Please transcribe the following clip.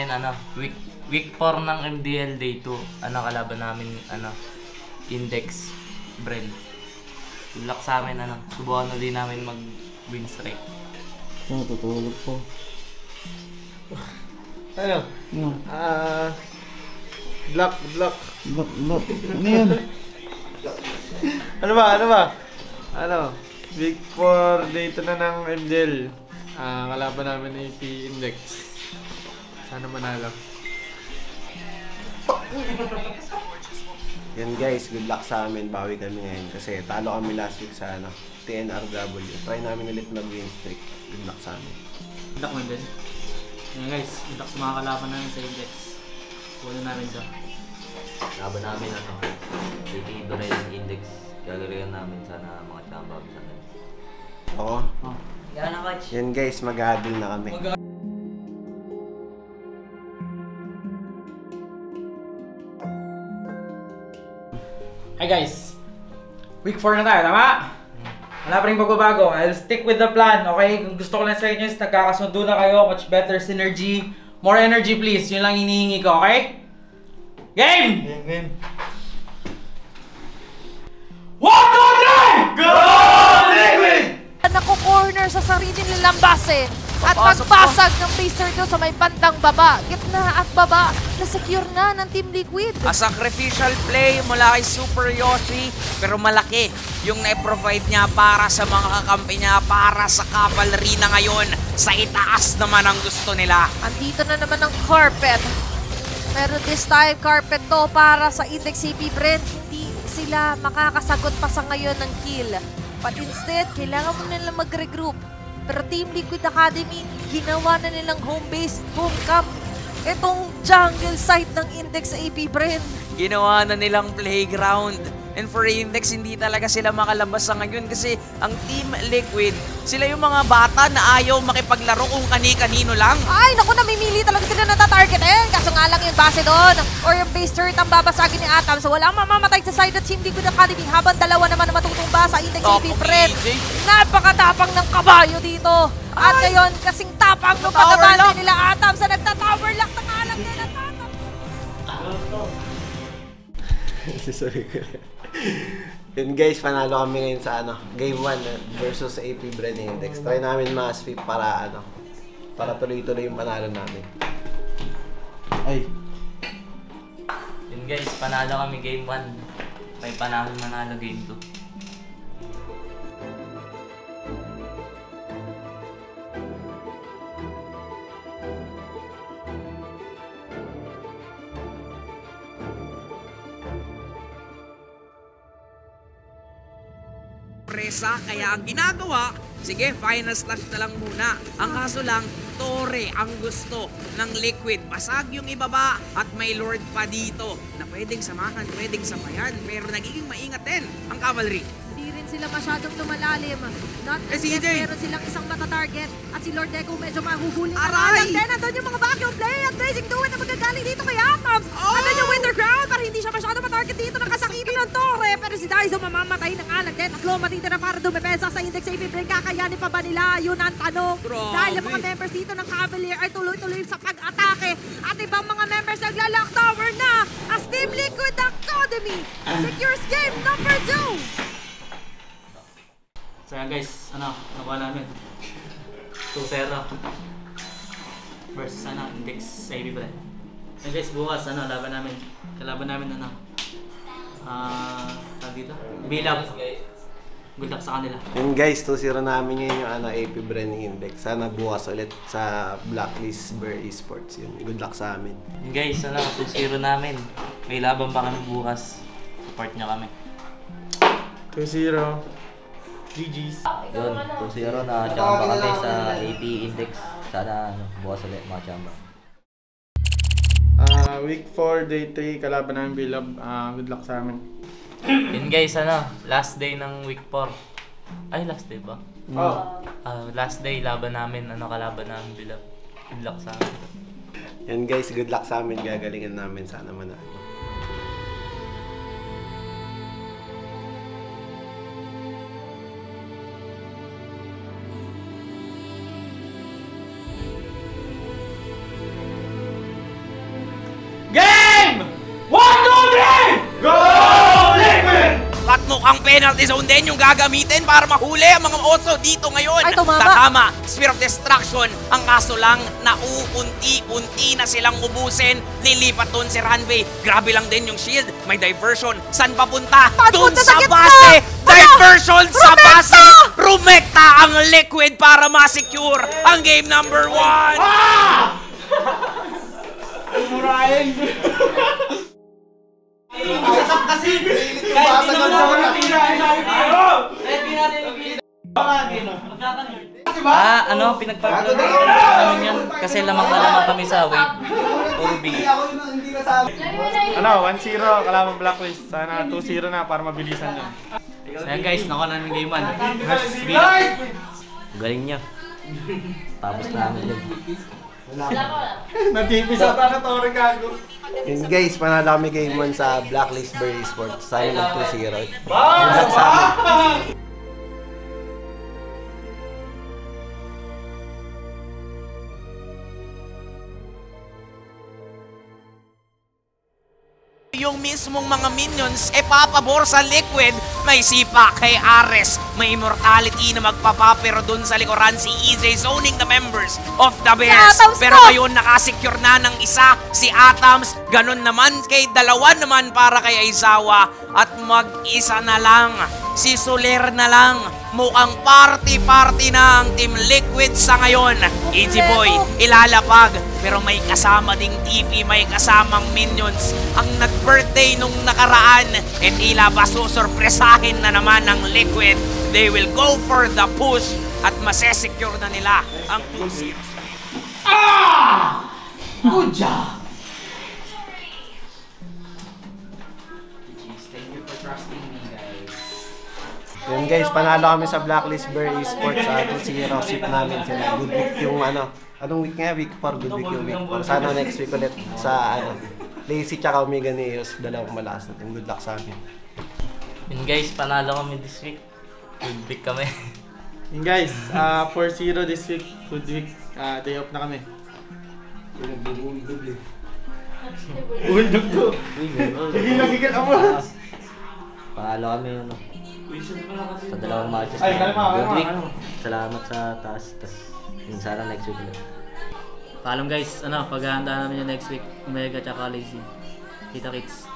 namin week 4 ng MDL Day 2. Kalaban namin Index Bren. Good luck sa amin subukan ulit namin mag-win streak. Tutulog po. Luck. Ano yan? Ano ba? Week 4 day 2 na ng MDL. Kalaban namin AP Index. Sana manalo. Yan guys, good luck sa amin. Bawi kami ngayon kasi talo kami last week sa TNRW. Try namin ulit mag-win streak. Good luck sa amin. Good luck mo din. Yan guys, good luck sa mga kalaban namin sa Index. Kunin namin ito. Laban namin titido rin yung Index. Gagawin namin sana mga chamba sa akin. Oo. Yan na, coach. Yan guys, mag-huddle na kami. Hi guys! Week 4 na tayo, tama? Wala pa rin pagbabago. I'll stick with the plan, okay? Kung gusto ko lang sa inyo is nagkakasundo na kayo, much better synergy. More energy please, yun lang hinihingi ko, okay? Game! Game. 1, 2, 3! Go! Liquid! Naku-corner sa sarili nilang base at pagpasag ng baser doon sa may bandang baba. Gitna at baba, na-secure na ng Team Liquid. A sacrificial play mula kay Super Yoshi, pero malaki yung na-provide niya para sa mga kakampi niya, para sa cavalry na ngayon. Sa itaas naman ang gusto nila. Andito na naman ang carpet. Pero this time, carpet to para sa Index CP Brent. Hindi sila makakasagot pa sa ngayon ng kill. But instead, kailangan mo nilang mag-regroup. Pero Team Liquid Academy, ginawa na nilang home base, home camp. Itong jungle site ng Index AP Brent. Ginawa na nilang playground. And for Index, hindi talaga sila makalabas sa ngayon kasi ang Team Liquid, sila yung mga bata na ayaw makipaglaro kung kani-kanino lang. Ay, naku, namimili talaga sila na tatargetin. Kaso nga lang yung base doon or yung base turret ang babasagin ni Atam. So walang mamamatay sa side of Team Liquid Academy habang dalawa naman na matutumba sa Index AP Brent. Napakatapang ng kabayo dito. At ngayon, kasing tapang ng pagkabante nila Atam sa nagta-tower lock na alam nila Atam. Sorry ko. Yun guys, panalo kami ngayon sa Game 1 versus AP Bren Index. Try namin ma-sweep para para tuloy-tuloy yung panalo namin. Ay. Yun guys, panalo kami Game 1. May panalo manalo Game 2. Presa, kaya ang ginagawa, sige, final slash na lang muna. Ang kaso lang, Torre ang gusto ng Liquid. Basag yung ibaba at may Lord pa dito na pwedeng samahan, pwedeng sabayan, pero nagiging maingat din ang Cavalry. Hindi rin sila masyadong lumalalim. Not unless meron silang isang mata-target at si Lord Deco medyo mahuhuli. Aray! Then nandun yung mga vacuum play at Blazing Duet na magagaling dito kay Atoms. Andun yung Winter Crown para hindi siya masyadong matarget dito. Nakasakitin ng Torre pero si Daizo mamamatay ng alag din. At Loma dito na para dumepensa sa Index AP Brent. Kakayanin pa ba nila? Yun ang tanong. Dahil ang mga members dito ng Cavalier ay tuloy-tuloy sa pag-atake. At ibang mga members nagla-lock tower na as Team Liquid Academy secures game number 2. So yan guys, nakuha namin 2-0 versus Index AB Brent. Yan guys, bukas laban namin. Kalaban namin tawag dito? Bilab. Good luck sa kanila. Yun guys, 2-0 namin ngayon yung AP Bren Index. Sana bukas ulit sa Blacklist Bear Esports yun. Good luck sa amin. Yun guys, 2-0 namin. May laban pa kami bukas. Support nyo kami. 2-0. GG's. Yun, 2-0 na chamba kami sa AP Index. Sana bukas ulit mga chamba. Week 4, day 3, kalaban namin Bilab. Good luck sa amin. Yun guys, last day ng week 4. Ay, last day ba? Last day, laban namin, kalaban namin Bilab. Good luck sa amin. Yan guys, good luck sa amin. Gagalingan namin sana manalo. penalty zone din yung gagamitin para mahuli ang mga oso dito ngayon. Ay, tumama. Tatama, Spear of Destruction. Ang kaso lang, nauunti-unti na silang ubusin. Nilipat doon si Ranvey. Grabe lang din yung shield. May diversion. Saan papunta? Doon Papunta sa sa gitna! base! Ano? Diversion sa Rumekta! base! Rumekta ang Liquid para ma-secure ang game number 1. Pinagpapalagay namin yan kasi lamang na lamang kami sa wave. Puro B. Ano, 1-0, kalaban Blacklist. Sana 2-0 na para mabilisan yun. So yan guys, nakuha namin game 1. Galing niya. Tapos namin yun. Natipis ata na to, Ricardo. Yun guys, panalo kami game 1 sa Blacklist Bear Esports. Sana mag 2-0. Good luck sa amin. Yung mismong mga minions papabor sa Liquid. May sipa kay Ares, may immortality na magpapapero dun sa likuran si EJ zoning the members of the Bears. Atoms Pero ko! ngayon nakasecure na ng isa si Atoms. Ganun naman kay dalawa naman para kay Aizawa. At mag-isa na lang, si Soler na lang. Mukhang party-party na ang Team Liquid sa ngayon. EJ Boy, ilalapag. Pero may kasama ding TP, may kasamang minions. Ang nag-birthday nung nakaraan, tila ba susurpresahin na naman ng Liquid. They will go for the push at masesecure na nila ang 2-0. Good job! Yun guys, panalo kami sa Blacklist Bear Esports sa 2-0. Sweep namin sila. Good week yung anong week nga? Week 4, good week yung week 4. Sana next week ulit sa Lazy tsaka Omega Neos. Dalawang malakas natin. Good luck sa amin. Yun guys, panalo kami this week. Good week kami. Yun guys, 4-0 this week. Good week. Day off na kami. Buldog to. Gigil ako. Panalo kami sa dalawang matches. Ay, kalma. Good week. Salamat sa taas. Sana next week ulit. Paalam guys, paghahanda namin yung next week, Omega tsaka Lazy. Kita kits.